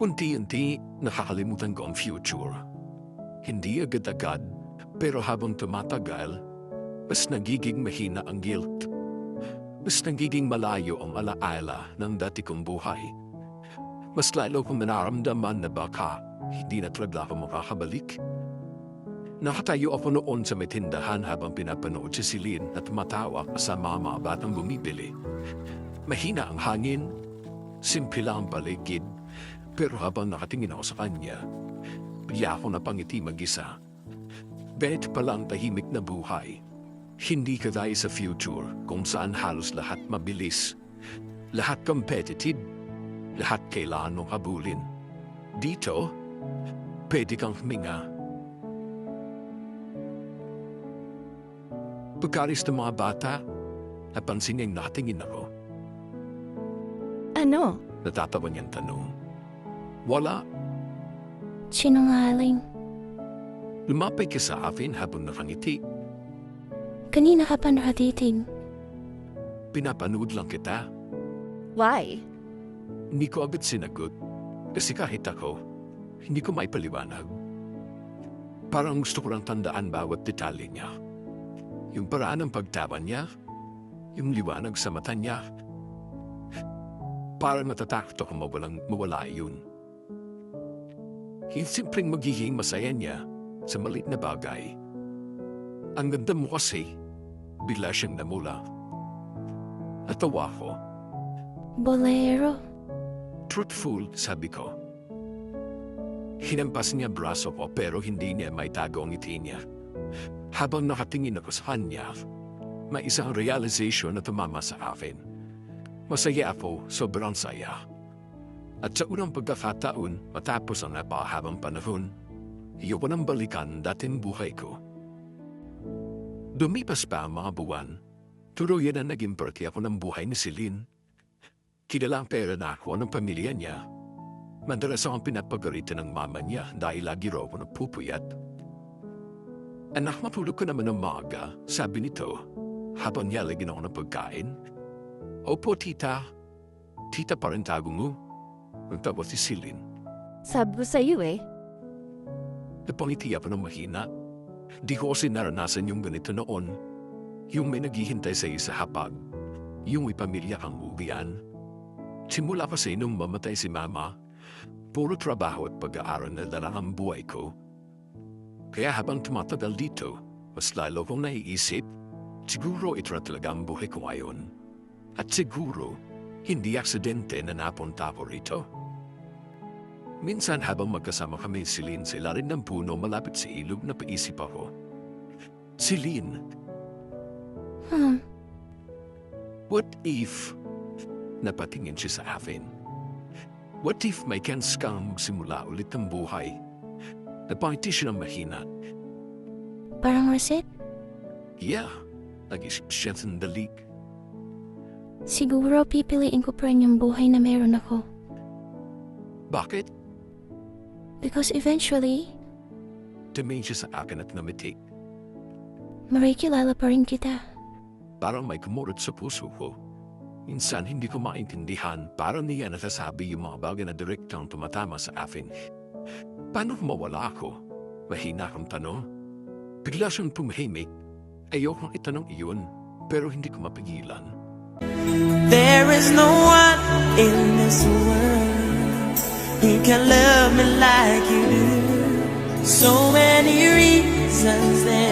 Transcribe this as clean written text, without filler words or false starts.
Unti-unti, nakakalimutan ko ang future. Hindi agad-agad, pero habang tumatagal, mas nagiging mahina ang guilt. Mas nagiging malayo ang alaala ng dati kong buhay. Mas lalo kong nararamdaman na baka hindi na talaga ako makakabalik. Nakatayo ako noon sa may tindahan habang pinapanood si Celine at tumatawa kasama ang mga batang bumibili. Mahina ang hangin, simple lang ang paligid, pero habang nakatingin ako sa kanya, bigla ako napangiti mag-isa. Kahit pala ang tahimik na buhay, hindi kagaya sa future kung saan halos lahat mabilis, lahat competitive, lahat kailangan mong habulin. Dito, pwede kang huminga. Pagkalis ng mga bata, napansin niyang natingin ako. Ano? Natatawa niyang tanong. Wala. Sinungaling. Lumapit ka sa akin habang nakangiti. Kanina ka pa nakatitig. Pinapanood lang kita. Why? Hindi ko agad sinagot. Kasi kahit ako, hindi ko maipaliwanag. Parang gusto ko lang tandaan bawat detalye niya. Yung paraan ng pagtawa niya, yung liwanag sa mata niya. Parang natatakot ako mawala yun. Yung simpleng magiging masaya niya sa maliit na bagay. Ang ganda mo kasi, bigla siyang namula. Natawa ko. Bolero. Truthful, sabi ko. Hinampas niya braso ko pero hindi niya maitago ang ngiti niya. Habang nakatingin ako sa kanya, may isang realization na tumama sa akin. Masaya ako, sobrang saya. At sa unang pagkakataon, matapos ang napakahabang panahon, iyon ang balikan dating buhay ko. Dumipas pa ang mga buwan, tuloy na naging parte ako ng buhay ni Celine. Kilalang pera na ako ng pamilya niya. Madalas akong pinapagalitan ng mama niya dahil lagi raw ako napupuyat. Anak, matulog ko naman ng maaga, sabi nito, habang niyalagyan ako ng pagkain. Opo, tita. Tita pa rin tago mo. Nagtawa si Celine. Sabi ko sa'yo eh. Napangiti ako ng mahina. Di ko kasi naranasan yung ganito noon. Yung may naghihintay sa isa hapag. Yung may pamilya kang uwian. Simula kasi nung mamatay si mama, puro trabaho at pag-aaral na lang ang buhay ko. Kaya habang tumatagal dito, mas lalo kong naiisip, siguro ito na talaga ang buhay ko ngayon. At siguro, hindi aksidente na napunta ko rito. Minsan habang magkasama kami si Celine sa ilalim ng puno malapit sa ilog na paisip ako. Celine, what if, napatingin siya sa akin. What if may chance kang magsimula ulit ng buhay? Napangiti siya ng mahina. Parang reset? Yeah, nag-isip siya sandali. Siguro pipiliin ko pa rin yung buhay na meron ako. Bakit? Because eventually, Tumingin siya sa akin at namiti. marikilala pa rin kita. Parang may kumurot sa puso ko. Minsan hindi ko maintindihan, parang niya nasasabi yung mga bagay na direktang tumatama sa akin. Paano mawala ako? Mahina kang tanong. Bigla siyang tumahimik. Ayokong itanong iyon, pero hindi ko mapigilan. There is no one in this world who can love me like you do. So many reasons there